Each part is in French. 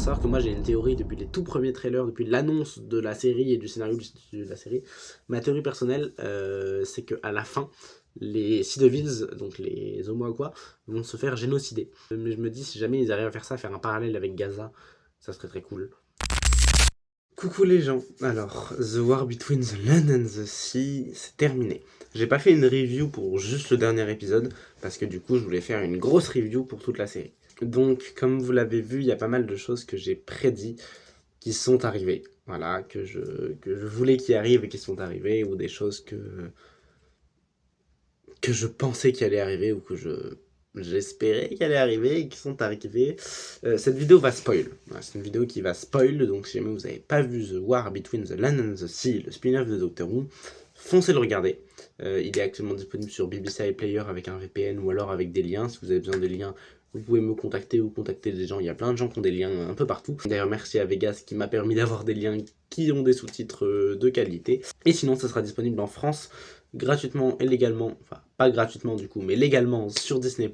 savoir que moi j'ai une théorie depuis les tout premiers trailers, depuis l'annonce de la série et du scénario de la série. Ma théorie personnelle, c'est qu'à la fin, les Sea Devils, donc les Omoagua, vont se faire génocider. Mais je me dis, si jamais ils arrivent à faire ça, faire un parallèle avec Gaza, ça serait très cool. Coucou les gens, alors The War Between the Land and the Sea, c'est terminé. J'ai pas fait une review pour juste le dernier épisode, parce que du coup je voulais faire une grosse review pour toute la série. Donc comme vous l'avez vu, il y a pas mal de choses que j'ai prédit qui sont arrivées. Voilà, que je voulais qu'ils arrivent et qui sont arrivées, ou des choses que je pensais qu'il allait arriver, ou que j'espérais qu'il allait arriver et qui sont arrivés. Cette vidéo va spoil. Voilà, c'est une vidéo qui va spoil, donc si jamais vous n'avez pas vu The War Between the Land and the Sea, le spin-off de Doctor Who, foncez le regarder. Il est actuellement disponible sur BBC iPlayer avec un VPN ou alors avec des liens. Si vous avez besoin des liens, vous pouvez me contacter ou contacter des gens. Il y a plein de gens qui ont des liens un peu partout. D'ailleurs, merci à Vegas qui m'a permis d'avoir des liens qui ont des sous-titres de qualité. Et sinon, ça sera disponible en France gratuitement et légalement, enfin pas gratuitement du coup, mais légalement sur Disney+,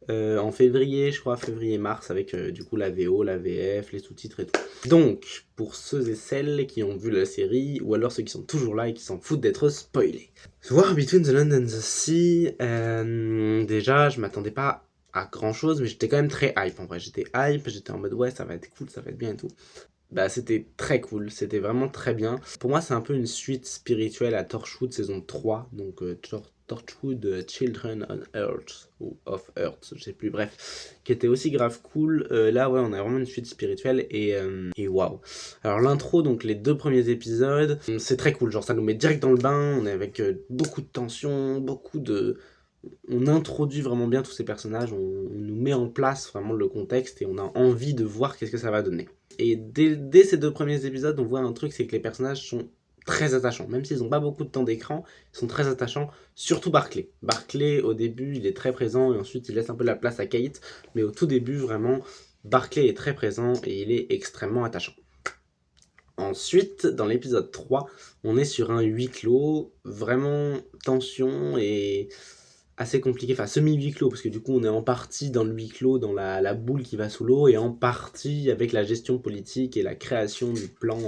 en février, je crois, février-mars, avec du coup la VO, la VF, les sous-titres et tout. Donc, pour ceux et celles qui ont vu la série, ou alors ceux qui sont toujours là et qui s'en foutent d'être spoilés. The War Between the Land and the Sea, déjà, je m'attendais pas à grand chose, mais j'étais quand même très hype en vrai. J'étais hype, j'étais en mode ouais, ça va être cool, ça va être bien et tout. Bah, c'était très cool, c'était vraiment très bien. Pour moi, c'est un peu une suite spirituelle à Torchwood saison 3, donc Torchwood Children on Earth, ou Of Earth, je sais plus, bref, qui était aussi grave cool. Là, ouais, on a vraiment une suite spirituelle et waouh. Alors, l'intro, donc les 2 premiers épisodes, c'est très cool, genre ça nous met direct dans le bain, on est avec beaucoup de tension, beaucoup de. On introduit vraiment bien tous ces personnages, on nous met en place vraiment le contexte et on a envie de voir qu'est-ce que ça va donner. Et dès ces 2 premiers épisodes, on voit un truc, c'est que les personnages sont très attachants. Même s'ils n'ont pas beaucoup de temps d'écran, ils sont très attachants, surtout Barclay. Barclay, au début, il est très présent et ensuite il laisse un peu la place à Kate. Mais au tout début, vraiment, Barclay est très présent et il est extrêmement attachant. Ensuite, dans l'épisode 3, on est sur un huis clos, vraiment tension et assez compliqué, enfin semi-huis clos, parce que du coup on est en partie dans le huis clos, dans la boule qui va sous l'eau, et en partie avec la gestion politique et la création du plan,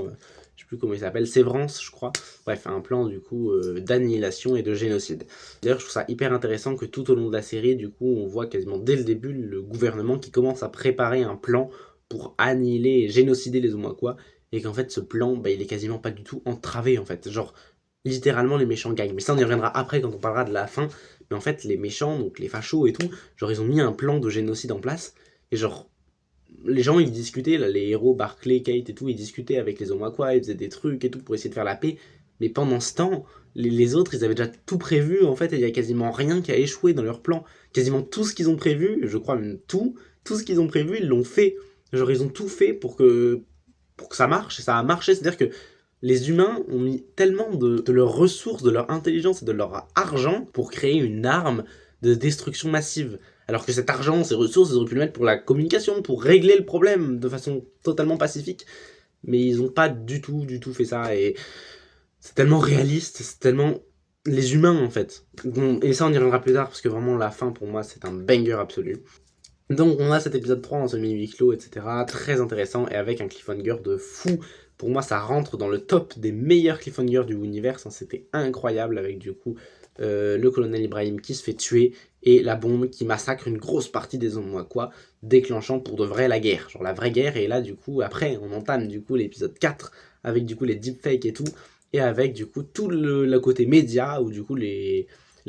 je sais plus comment il s'appelle, Sévrance je crois, bref un plan du coup d'annihilation et de génocide. D'ailleurs je trouve ça hyper intéressant que tout au long de la série, du coup on voit quasiment dès le début le gouvernement qui commence à préparer un plan pour annihiler et génocider les Omoakwa, et qu'en fait ce plan, bah, il est quasiment pas du tout entravé en fait, genre littéralement les méchants gagnent, mais ça on y reviendra après quand on parlera de la fin. Mais en fait, les méchants, donc les fachos et tout, genre ils ont mis un plan de génocide en place. Et genre, les gens ils discutaient, là, les héros, Barclay, Kate et tout, ils discutaient avec les Omoakwa, ils faisaient des trucs et tout pour essayer de faire la paix. Mais pendant ce temps, les autres, ils avaient déjà tout prévu en fait, et il y a quasiment rien qui a échoué dans leur plan. Quasiment tout ce qu'ils ont prévu, je crois même tout ce qu'ils ont prévu, ils l'ont fait. Genre ils ont tout fait pour que ça marche, et ça a marché, c'est-à-dire que les humains ont mis tellement de leurs ressources, de leur intelligence et de leur argent pour créer une arme de destruction massive. Alors que cet argent, ces ressources, ils auraient pu le mettre pour la communication, pour régler le problème de façon totalement pacifique. Mais ils n'ont pas du tout fait ça. Et c'est tellement réaliste, c'est tellement les humains en fait. Bon, et ça on y reviendra plus tard parce que vraiment la fin pour moi c'est un banger absolu. Donc on a cet épisode 3 en semi-huis clos, etc. Très intéressant et avec un cliffhanger de fou. Pour moi ça rentre dans le top des meilleurs cliffhangers du Universe. Hein. C'était incroyable avec du coup le colonel Ibrahim qui se fait tuer et la bombe qui massacre une grosse partie des Omoakwa, déclenchant pour de vrai la guerre. Genre la vraie guerre, et là du coup après on entame du coup l'épisode 4 avec du coup les deepfakes et tout. Et avec du coup tout le côté média où du coup les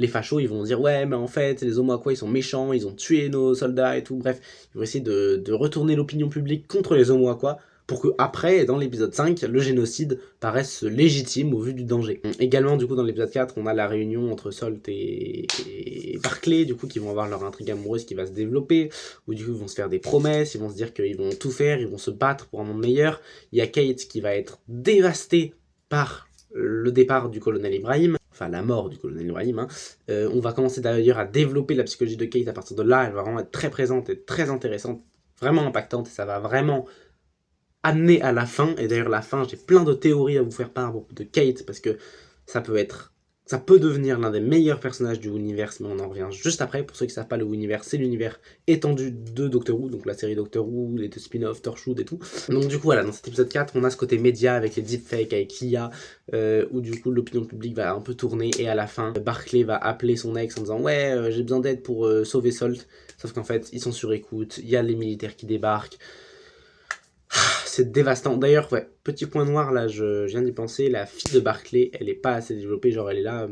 fachos ils vont dire ouais mais en fait les Omoakwa ils sont méchants, ils ont tué nos soldats et tout, bref ils vont essayer de retourner l'opinion publique contre les Omoakwa pour que après dans l'épisode 5 le génocide paraisse légitime au vu du danger. Également du coup dans l'épisode 4 on a la réunion entre Salt et Barclay du coup qui vont avoir leur intrigue amoureuse qui va se développer, où du coup ils vont se faire des promesses, ils vont se dire qu'ils vont tout faire, ils vont se battre pour un monde meilleur. Il y a Kate qui va être dévastée par le départ du colonel Ibrahim, enfin la mort du colonel Ibrahim. Hein. On va commencer d'ailleurs à développer la psychologie de Kate à partir de là, elle va vraiment être très présente et très intéressante, vraiment impactante, et ça va vraiment amener à la fin. Et d'ailleurs la fin, j'ai plein de théories à vous faire part de Kate, parce que ça peut être ça peut devenir l'un des meilleurs personnages du Universe, mais on en revient juste après. Pour ceux qui ne savent pas, le Universe, c'est l'univers étendu de Doctor Who, donc la série Doctor Who, les spin-offs, Torchwood et tout. Donc du coup, voilà, dans cet épisode 4, on a ce côté média avec les deepfakes, avec IA, où du coup l'opinion publique va un peu tourner, et à la fin, Barclay va appeler son ex en disant « Ouais, j'ai besoin d'aide pour sauver Salt », sauf qu'en fait, ils sont sur écoute, il y a les militaires qui débarquent. C'est dévastant. D'ailleurs, ouais, petit point noir, là, je viens d'y penser, la fille de Barclay, elle est pas assez développée, genre elle est là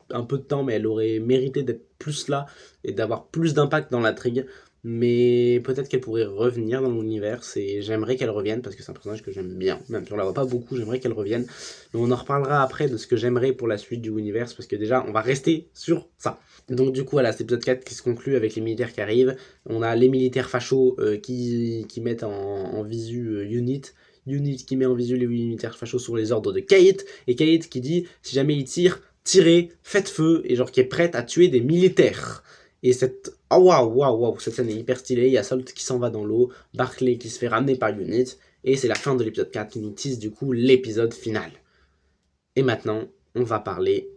un peu de temps, mais elle aurait mérité d'être plus là et d'avoir plus d'impact dans l'intrigue. Mais peut-être qu'elle pourrait revenir dans l'univers et j'aimerais qu'elle revienne parce que c'est un personnage que j'aime bien. Même si on la voit pas beaucoup, j'aimerais qu'elle revienne. Mais on en reparlera après de ce que j'aimerais pour la suite du univers parce que déjà, on va rester sur ça. Donc du coup, voilà, c'est l'épisode 4 qui se conclut avec les militaires qui arrivent. On a les militaires fachos qui mettent en visu Unit. Unit qui met en visu les militaires fachos sur les ordres de Kate. Et Kate qui dit, si jamais ils tirent, tirez, faites feu. Et genre qui est prête à tuer des militaires. Et cette... Oh waouh, cette scène est hyper stylée. Il y a Salt qui s'en va dans l'eau. Barclay qui se fait ramener par Unit. Et c'est la fin de l'épisode 4 qui nous tease du coup l'épisode final. Et maintenant, on va parler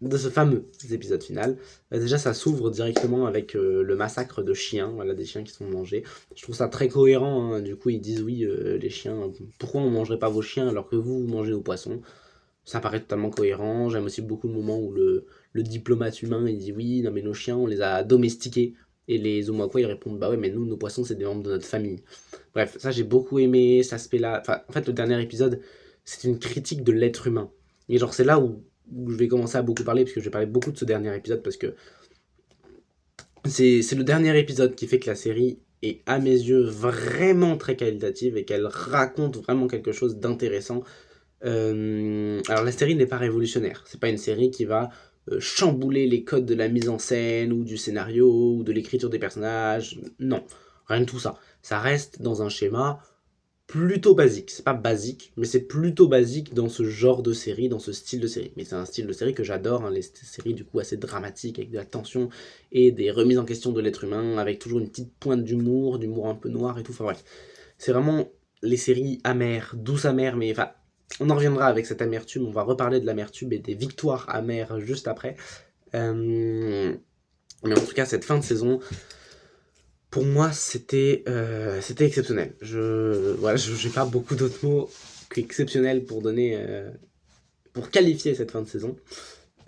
de ce fameux épisode final. Déjà, ça s'ouvre directement avec le massacre de chiens, voilà, des chiens qui sont mangés. Je trouve ça très cohérent, hein. Du coup, ils disent oui, les chiens, pourquoi on ne mangerait pas vos chiens alors que vous mangez nos poissons? Ça paraît totalement cohérent. J'aime aussi beaucoup le moment où le diplomate humain il dit oui, non mais nos chiens, on les a domestiqués. Et les Omoakwa ils répondent bah ouais, mais nous, nos poissons, c'est des membres de notre famille. Bref, ça j'ai beaucoup aimé, cet aspect-là. Enfin, en fait, le dernier épisode, c'est une critique de l'être humain. Et genre, c'est là où je vais commencer à beaucoup parler, parce que je vais parler beaucoup de ce dernier épisode, parce que c'est le dernier épisode qui fait que la série est, à mes yeux, vraiment très qualitative et qu'elle raconte vraiment quelque chose d'intéressant. Alors la série n'est pas révolutionnaire, c'est pas une série qui va chambouler les codes de la mise en scène ou du scénario ou de l'écriture des personnages, non, rien de tout ça. Ça reste dans un schéma plutôt basique, c'est pas basique, mais c'est plutôt basique dans ce genre de série, dans ce style de série. Mais c'est un style de série que j'adore, hein, les séries du coup assez dramatiques, avec de la tension et des remises en question de l'être humain, avec toujours une petite pointe d'humour un peu noir et tout, enfin bref. C'est vraiment les séries amères, douces amères, mais enfin, on en reviendra avec cette amertume, on va reparler de l'amertume et des victoires amères juste après. Mais en tout cas, cette fin de saison, pour moi, c'était exceptionnel. Voilà, j'ai pas beaucoup d'autres mots qu'exceptionnel pour donner, pour qualifier cette fin de saison.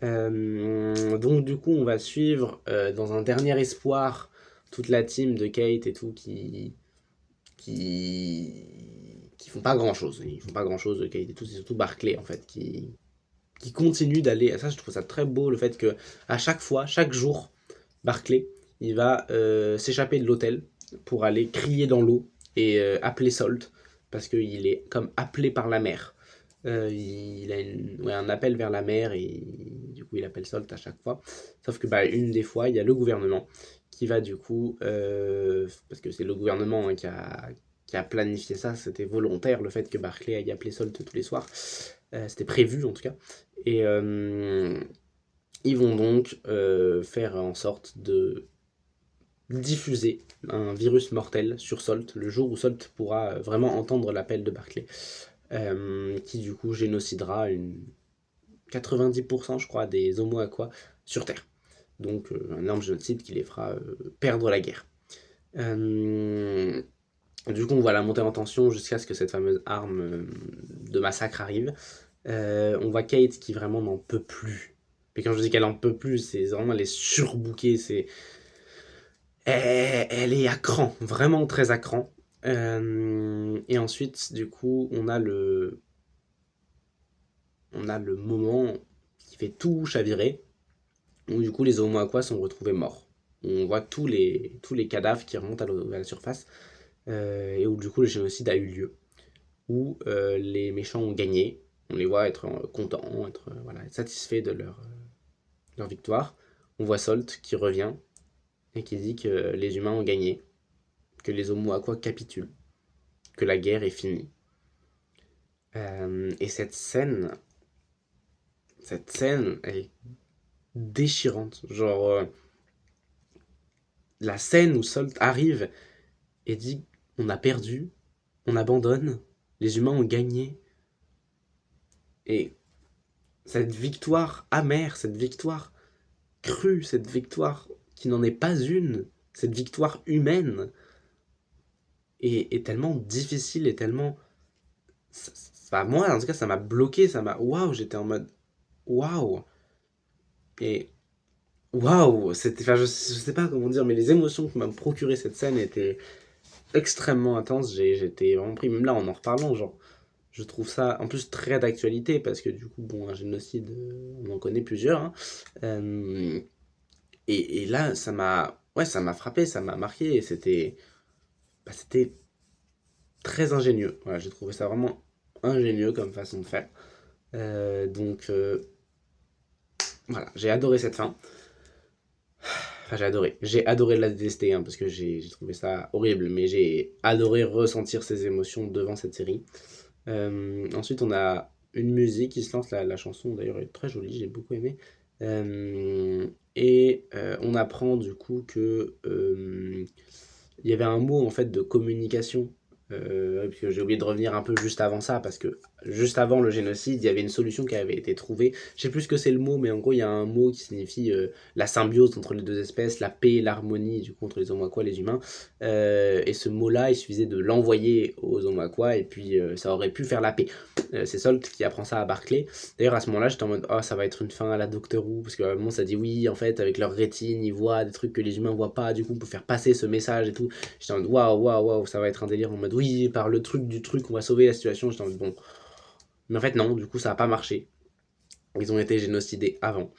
Donc du coup, on va suivre dans un dernier espoir toute la team de Kate et tout qui font pas grand chose. Ils font pas grand chose de Kate et tout, c'est surtout Barclay en fait qui continue d'aller. Ça, je trouve ça très beau le fait que à chaque fois, chaque jour, Barclay il va s'échapper de l'hôtel pour aller crier dans l'eau et appeler Salt parce qu'il est comme appelé par la mer. Il a un appel vers la mer et du coup il appelle Salt à chaque fois. Sauf que une des fois, il y a le gouvernement qui va du coup, parce que c'est le gouvernement hein, qui a planifié ça, c'était volontaire le fait que Barclay aille appeler Salt tous les soirs. C'était prévu en tout cas. Et ils vont donc faire en sorte de diffuser un virus mortel sur Salt le jour où Salt pourra vraiment entendre l'appel de Barclay, qui du coup génocidera 90% je crois des Homo Aqua sur Terre. Donc un énorme génocide qui les fera perdre la guerre. Du coup on voit la montée en tension jusqu'à ce que cette fameuse arme de massacre arrive. On voit Kate qui vraiment n'en peut plus. Mais quand je dis qu'elle en peut plus, c'est vraiment elle est surbookée, elle est à cran, vraiment très à cran. Et ensuite, du coup, on a le moment qui fait tout chavirer, où du coup les Homo Aqua sont retrouvés morts. On voit tous les cadavres qui remontent à la surface, et où du coup le génocide a eu lieu, où les méchants ont gagné. On les voit être contents, être satisfaits de leur victoire. On voit Salt qui revient et qui dit que les humains ont gagné, que les Homo Aqua capitulent, que la guerre est finie. Et cette scène, elle est déchirante. Genre, la scène où Salt arrive et dit on a perdu, on abandonne, les humains ont gagné. Et cette victoire amère, cette victoire crue, cette victoire qui n'en est pas une, cette victoire humaine, est tellement difficile et tellement... moi, en tout cas, ça m'a bloqué, ça m'a... Waouh, j'étais en mode... Waouh. Et... Waouh, c'était... Enfin, je sais pas comment dire, mais les émotions que m'a procuré cette scène étaient extrêmement intenses. J'étais vraiment pris, même là, en reparlant, genre... Je trouve ça, en plus, très d'actualité, parce que du coup, bon, un génocide, on en connaît plusieurs, hein. Euh, et là, ça m'a... Ouais, ça m'a frappé, ça m'a marqué, et c'était... Bah, c'était très ingénieux. Voilà, j'ai trouvé ça vraiment ingénieux comme façon de faire. Donc, voilà, j'ai adoré cette fin. Enfin, j'ai adoré. J'ai adoré la détester, hein, parce que j'ai trouvé ça horrible, mais j'ai adoré ressentir ces émotions devant cette série. Ensuite, on a une musique qui se lance, la chanson d'ailleurs est très jolie, j'ai beaucoup aimé. On apprend du coup que il y avait un mot en fait de communication. Parce que j'ai oublié de revenir un peu juste avant ça, parce que juste avant le génocide, il y avait une solution qui avait été trouvée. Je sais plus ce que c'est le mot, mais en gros, il y a un mot qui signifie la symbiose entre les deux espèces, la paix, l'harmonie, du coup, entre les Omakwa et les humains. Et ce mot-là, il suffisait de l'envoyer aux Omakwa, et puis ça aurait pu faire la paix. C'est Salt qui apprend ça à Barclay. D'ailleurs, à ce moment-là, j'étais en mode, oh, ça va être une fin à la Doctor Who, parce qu'à un moment, ça dit oui, en fait, avec leur rétine, ils voient des trucs que les humains voient pas, du coup, on peut faire passer ce message et tout. J'étais en mode, waouh, waouh, waouh, ça va être un délire en mode, oui, par le truc du truc, on va sauver la situation. J'étais en mode, bon. Mais en fait, non, du coup, ça a pas marché. Ils ont été génocidés avant.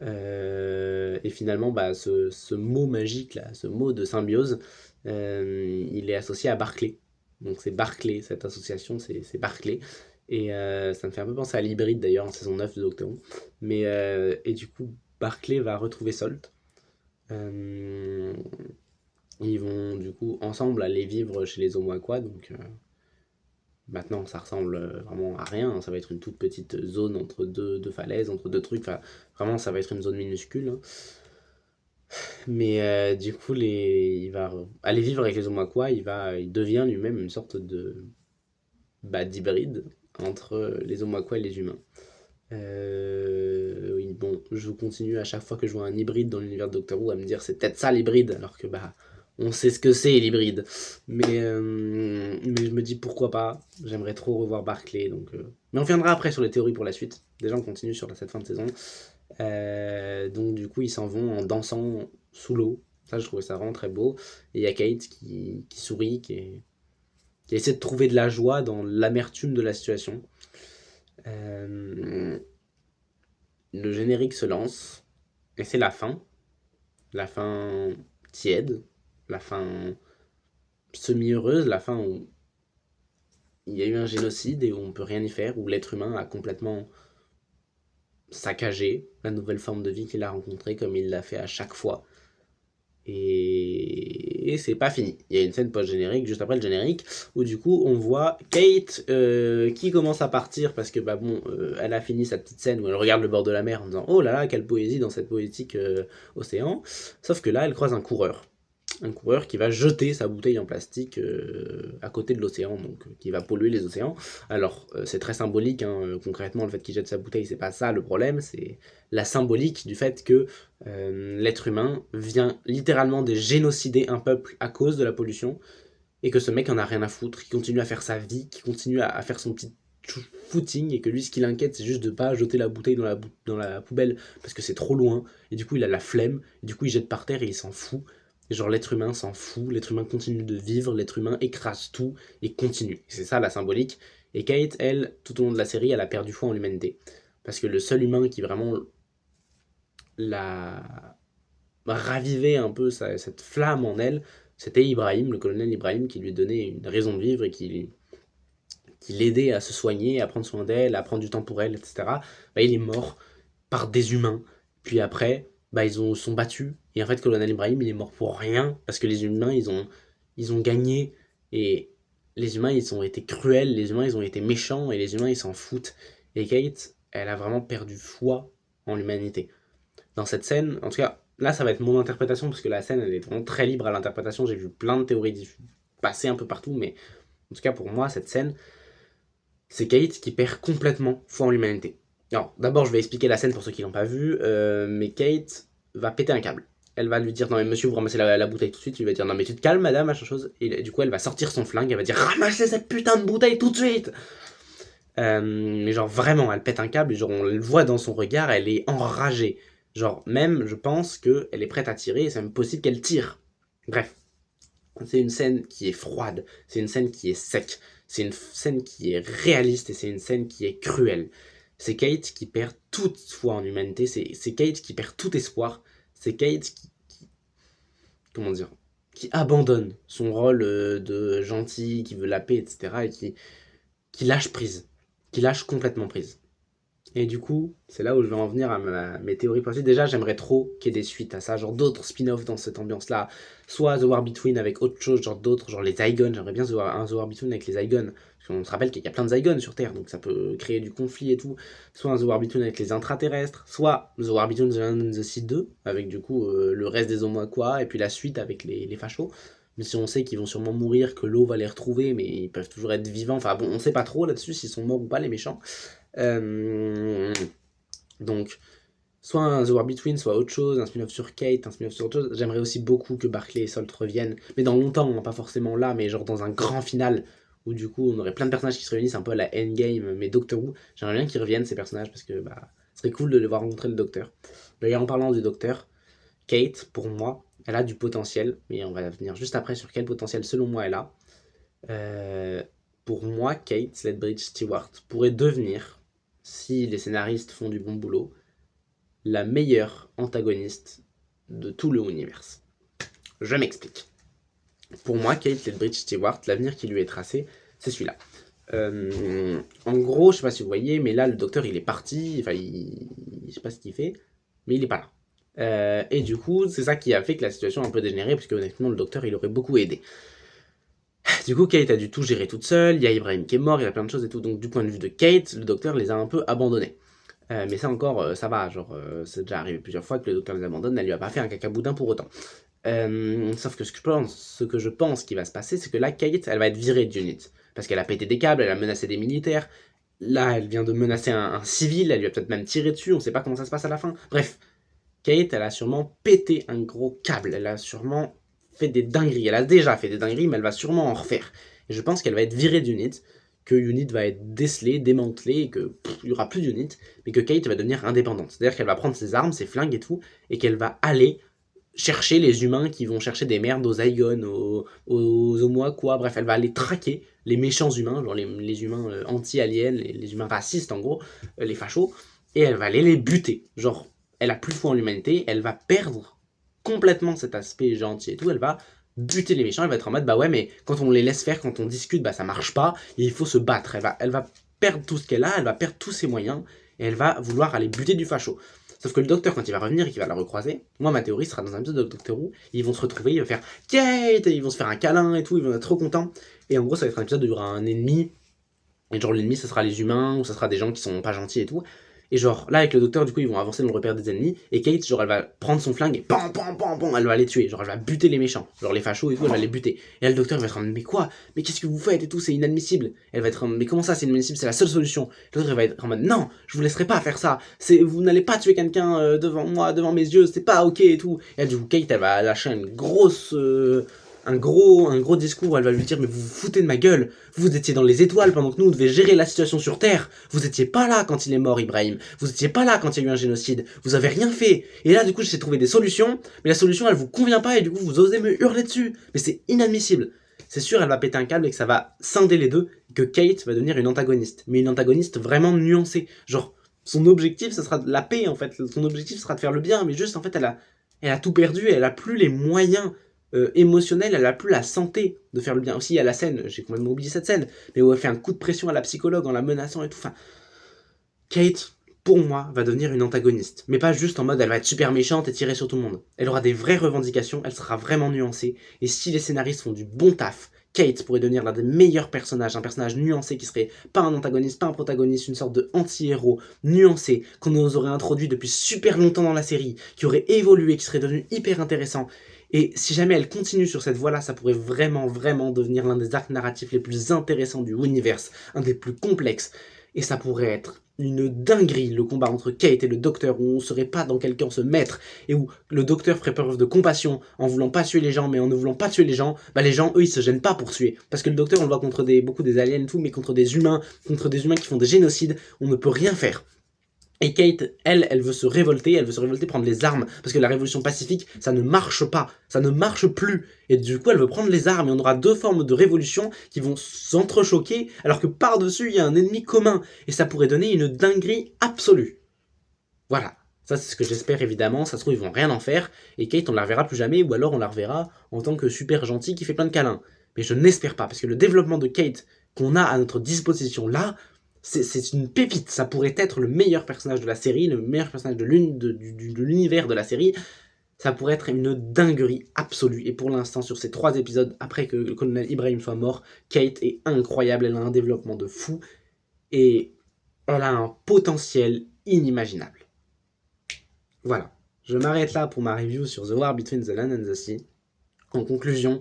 Et finalement, bah, ce mot magique, là, ce mot de symbiose, il est associé à Barclay. Donc c'est Barclay, cette association, c'est Barclay. Et ça me fait un peu penser à l'hybride d'ailleurs en saison 9 de Doctor Who. Et du coup, Barclay va retrouver Salt. Euh, Ils vont du coup ensemble aller vivre chez les Omakwa. Donc maintenant, ça ressemble vraiment à rien, hein. Ça va être une toute petite zone entre deux falaises, entre deux trucs. Enfin, vraiment, ça va être une zone minuscule, hein. Mais du coup, il va aller vivre avec les Omakwa. Il devient lui-même une sorte de d'hybride entre les Omakwa et les humains. Oui, bon, je continue à chaque fois que je vois un hybride dans l'univers de Doctor Who à me dire c'est peut-être ça l'hybride, alors que bah on sait ce que c'est l'hybride. Mais je me dis pourquoi pas, j'aimerais trop revoir Barclay. Mais on viendra après sur les théories pour la suite. Déjà on continue sur cette fin de saison. Donc du coup ils s'en vont en dansant sous l'eau. Ça je trouvais ça vraiment très beau. Et il y a Kate qui sourit, qui essaie de trouver de la joie dans l'amertume de la situation. Euh, le générique se lance et c'est la fin tiède, la fin semi-heureuse, la fin où il y a eu un génocide et où on peut rien y faire, où l'être humain a complètement saccagé la nouvelle forme de vie qu'il a rencontrée comme il l'a fait à chaque fois. Et c'est pas fini. Il y a une scène post-générique, juste après le générique, où du coup on voit Kate qui commence à partir parce que bah bon, elle a fini sa petite scène où elle regarde le bord de la mer en disant oh là là, quelle poésie dans cette poétique océan. Sauf que là, elle croise un coureur. Un coureur qui va jeter sa bouteille en plastique à côté de l'océan, donc qui va polluer les océans. Alors c'est très symbolique, hein, concrètement le fait qu'il jette sa bouteille, c'est pas ça le problème, c'est la symbolique du fait que l'être humain vient littéralement de génocider un peuple à cause de la pollution, et que ce mec en a rien à foutre, qui continue à faire sa vie, qui continue à faire son petit footing, et que lui ce qui l'inquiète c'est juste de pas jeter la bouteille dans la poubelle parce que c'est trop loin, et du coup il a la flemme, et du coup il jette par terre et il s'en fout. Et genre l'être humain s'en fout, l'être humain continue de vivre, l'être humain écrase tout et continue. C'est ça la symbolique. Et Kate, elle, tout au long de la série, elle a perdu foi en l'humanité. Parce que le seul humain qui vraiment l'a ravivé un peu cette flamme en elle, c'était Ibrahim, le colonel Ibrahim, qui lui donnait une raison de vivre et qui l'aidait à se soigner, à prendre soin d'elle, à prendre du temps pour elle, etc. Bah, il est mort par des humains. Puis après, bah, sont battus. Et en fait, colonel Ibrahim, il est mort pour rien, parce que les humains, ils ont gagné. Et les humains, ils ont été cruels, les humains, ils ont été méchants, et les humains, ils s'en foutent. Et Kate, elle a vraiment perdu foi en l'humanité. Dans cette scène, en tout cas, là, ça va être mon interprétation, parce que la scène, elle est vraiment très libre à l'interprétation. J'ai vu plein de théories passer un peu partout, mais en tout cas, pour moi, cette scène, c'est Kate qui perd complètement foi en l'humanité. Alors, d'abord, je vais expliquer la scène pour ceux qui l'ont pas vu, mais Kate va péter un câble. Elle va lui dire, non mais monsieur, vous ramassez la bouteille tout de suite. Il va dire, non mais tu te calmes madame, machin chose. Et du coup, elle va sortir son flingue, elle va dire, ramassez cette putain de bouteille tout de suite. Mais genre vraiment, elle pète un câble, et genre on le voit dans son regard, elle est enragée. Genre même, je pense qu'elle est prête à tirer, et c'est même possible qu'elle tire. Bref, c'est une scène qui est froide, c'est une scène qui est sec, c'est une scène qui est réaliste, et c'est une scène qui est cruelle. C'est Kate qui perd toute foi en l'humanité, c'est Kate qui perd tout espoir, c'est Kate comment dire, qui abandonne son rôle de gentil, qui veut la paix, etc. et qui lâche prise, qui lâche complètement prise. Et du coup, c'est là où je vais en venir à mes théories possibles. Déjà, j'aimerais trop qu'il y ait des suites à ça, genre d'autres spin-offs dans cette ambiance-là. Soit The War Between avec autre chose, genre d'autres, genre les Zygons. J'aimerais bien un The War Between avec les Zygons. Parce qu'on se rappelle qu'il y a plein de Zygons sur Terre, donc ça peut créer du conflit et tout. Soit un The War Between avec les intraterrestres. Soit The War Between The Land and the Sea 2, avec du coup le reste des Omoakwa, et puis la suite avec les fachos. Mais si on sait qu'ils vont sûrement mourir, que l'eau va les retrouver, mais ils peuvent toujours être vivants. Enfin bon, on sait pas trop là-dessus s'ils sont morts ou pas, les méchants. Euh, donc, soit un The War Between, soit autre chose, un spin-off sur Kate, un spin-off sur autre chose. J'aimerais aussi beaucoup que Barclay et Salt reviennent, mais dans longtemps, hein, pas forcément là, mais genre dans un grand final, où du coup on aurait plein de personnages qui se réunissent un peu à la Endgame, mais Doctor Who. J'aimerais bien qu'ils reviennent ces personnages, parce que bah, ce serait cool de les voir rencontrer le Docteur. D'ailleurs, en parlant du Docteur, Kate, pour moi, elle a du potentiel, mais on va venir juste après sur quel potentiel selon moi elle a. Euh, pour moi, Kate Lethbridge Stewart pourrait devenir, si les scénaristes font du bon boulot, la meilleure antagoniste de tout le univers. Je m'explique. Pour moi, Kate Lethbridge Stewart, l'avenir qui lui est tracé, c'est celui-là. En gros, je sais pas si vous voyez, mais là, le docteur, il est parti, enfin, je sais pas ce qu'il fait, mais il est pas là. Et du coup, c'est ça qui a fait que la situation a un peu dégénéré, parce que honnêtement, le docteur, il aurait beaucoup aidé. Du coup, Kate a dû tout gérer toute seule, il y a Ibrahim qui est mort, il y a plein de choses et tout, donc du point de vue de Kate, le docteur les a un peu abandonnés. Mais ça encore, ça va, genre, c'est déjà arrivé plusieurs fois que le docteur les abandonne, elle lui a pas fait un cacaboudin pour autant. Sauf que ce que je pense qui va se passer, c'est que là, Kate, elle va être virée d'unit. Parce qu'elle a pété des câbles, elle a menacé des militaires, là, elle vient de menacer un civil, elle lui a peut-être même tiré dessus, on sait pas comment ça se passe à la fin. Bref, Kate, elle a sûrement pété un gros câble, elle a sûrement fait des dingueries, elle a déjà fait des dingueries, mais elle va sûrement en refaire. Et je pense qu'elle va être virée d'unit, que Unit va être décelé, démantelé, et que il y aura plus d'Unit, mais que Kate va devenir indépendante. C'est-à-dire qu'elle va prendre ses armes, ses flingues et tout, et qu'elle va aller chercher les humains qui vont chercher des merdes aux Zygons, aux Omois, quoi. Bref, elle va aller traquer les méchants humains, genre les humains anti-aliens, les humains racistes en gros, les fachos, et elle va aller les buter. Genre, elle a plus foi en l'humanité, elle va perdre complètement cet aspect gentil et tout, elle va buter les méchants, elle va être en mode bah ouais, mais quand on les laisse faire, quand on discute, bah ça marche pas, et il faut se battre. Elle va perdre tout ce qu'elle a, elle va perdre tous ses moyens, et elle va vouloir aller buter du facho. Sauf que le docteur, quand il va revenir et qu'il va la recroiser, moi, ma théorie sera dans un épisode de Doctor Who, ils vont se retrouver, ils vont faire Kate, et ils vont se faire un câlin et tout, ils vont être trop contents. Et en gros, ça va être un épisode où il y aura un ennemi, et genre l'ennemi, ça sera les humains, ou ça sera des gens qui sont pas gentils et tout. Et genre, là, avec le docteur, du coup, ils vont avancer dans le repère des ennemis, et Kate, genre, elle va prendre son flingue, et pam, pam, pam, pam, elle va les tuer. Genre, elle va buter les méchants, genre les fachos et tout, elle va les buter. Et là, le docteur va être en mode, mais quoi? Mais qu'est-ce que vous faites et tout, c'est inadmissible. Elle va être en mode, mais comment ça, c'est inadmissible, c'est la seule solution. Le docteur va être en mode, non, je vous laisserai pas faire ça. Vous n'allez pas tuer quelqu'un devant moi, devant mes yeux, c'est pas ok et tout. Et là, du coup, Kate, elle va lâcher une grosse. Un gros discours où elle va lui dire mais vous vous foutez de ma gueule, vous étiez dans les étoiles pendant que nous on devait gérer la situation sur Terre, vous étiez pas là quand il est mort Ibrahim, vous étiez pas là quand il y a eu un génocide, vous avez rien fait, et là du coup j'essaie de trouver des solutions, mais la solution elle vous convient pas et du coup vous osez me hurler dessus, mais c'est inadmissible. C'est sûr elle va péter un câble et que ça va scinder les deux, et que Kate va devenir une antagoniste, mais une antagoniste vraiment nuancée, genre son objectif ça sera de la paix en fait, son objectif sera de faire le bien, mais juste en fait elle a tout perdu, elle a plus les moyens émotionnelle, elle a plus la santé de faire le bien. Aussi, il y a la scène, j'ai complètement oublié cette scène, mais où elle fait un coup de pression à la psychologue en la menaçant et tout. Enfin, Kate, pour moi, va devenir une antagoniste. Mais pas juste en mode elle va être super méchante et tirer sur tout le monde. Elle aura des vraies revendications, elle sera vraiment nuancée. Et si les scénaristes font du bon taf, Kate pourrait devenir l'un des meilleurs personnages, un personnage nuancé qui serait pas un antagoniste, pas un protagoniste, une sorte de anti-héros nuancé qu'on nous aurait introduit depuis super longtemps dans la série, qui aurait évolué, qui serait devenu hyper intéressant. Et si jamais elle continue sur cette voie-là, ça pourrait vraiment devenir l'un des arcs narratifs les plus intéressants du univers, un des plus complexes. Et ça pourrait être une dinguerie, le combat entre Kate et le docteur, où on ne saurait pas dans quel camp se mettre, et où le docteur ferait preuve de compassion en voulant pas tuer les gens, mais en ne voulant pas tuer les gens, les gens, eux, ils se gênent pas pour tuer. Parce que le docteur, on le voit contre beaucoup des aliens et tout, mais contre des humains qui font des génocides, on ne peut rien faire. Et Kate, elle veut se révolter, prendre les armes, parce que la révolution pacifique, ça ne marche pas, ça ne marche plus. Et du coup, elle veut prendre les armes, et on aura deux formes de révolution qui vont s'entrechoquer, alors que par-dessus, il y a un ennemi commun. Et ça pourrait donner une dinguerie absolue. Voilà. Ça, c'est ce que j'espère, évidemment. Ça se trouve, ils vont rien en faire, et Kate, on la reverra plus jamais, ou alors on la reverra en tant que super gentil qui fait plein de câlins. Mais je n'espère pas, parce que le développement de Kate qu'on a à notre disposition là, c'est une pépite, ça pourrait être le meilleur personnage de la série, le meilleur personnage de l'univers de la série, ça pourrait être une dinguerie absolue. Et pour l'instant, sur ces 3 épisodes, après que le colonel Ibrahim soit mort, Kate est incroyable, elle a un développement de fou, et elle a un potentiel inimaginable. Voilà, je m'arrête là pour ma review sur The War Between the Land and the Sea. En conclusion,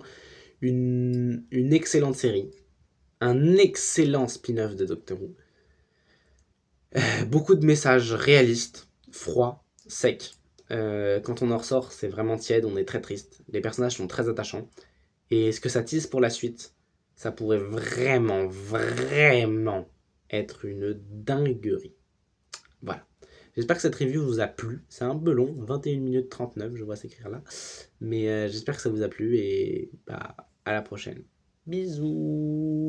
une excellente série, un excellent spin-off de Doctor Who, beaucoup de messages réalistes, froids, secs. Quand on en ressort, c'est vraiment tiède, on est très triste. Les personnages sont très attachants. Et ce que ça tease pour la suite, ça pourrait vraiment, vraiment être une dinguerie. Voilà. J'espère que cette review vous a plu. C'est un peu long, 21 minutes 39, je vois s'écrire là. Mais j'espère que ça vous a plu et à la prochaine. Bisous.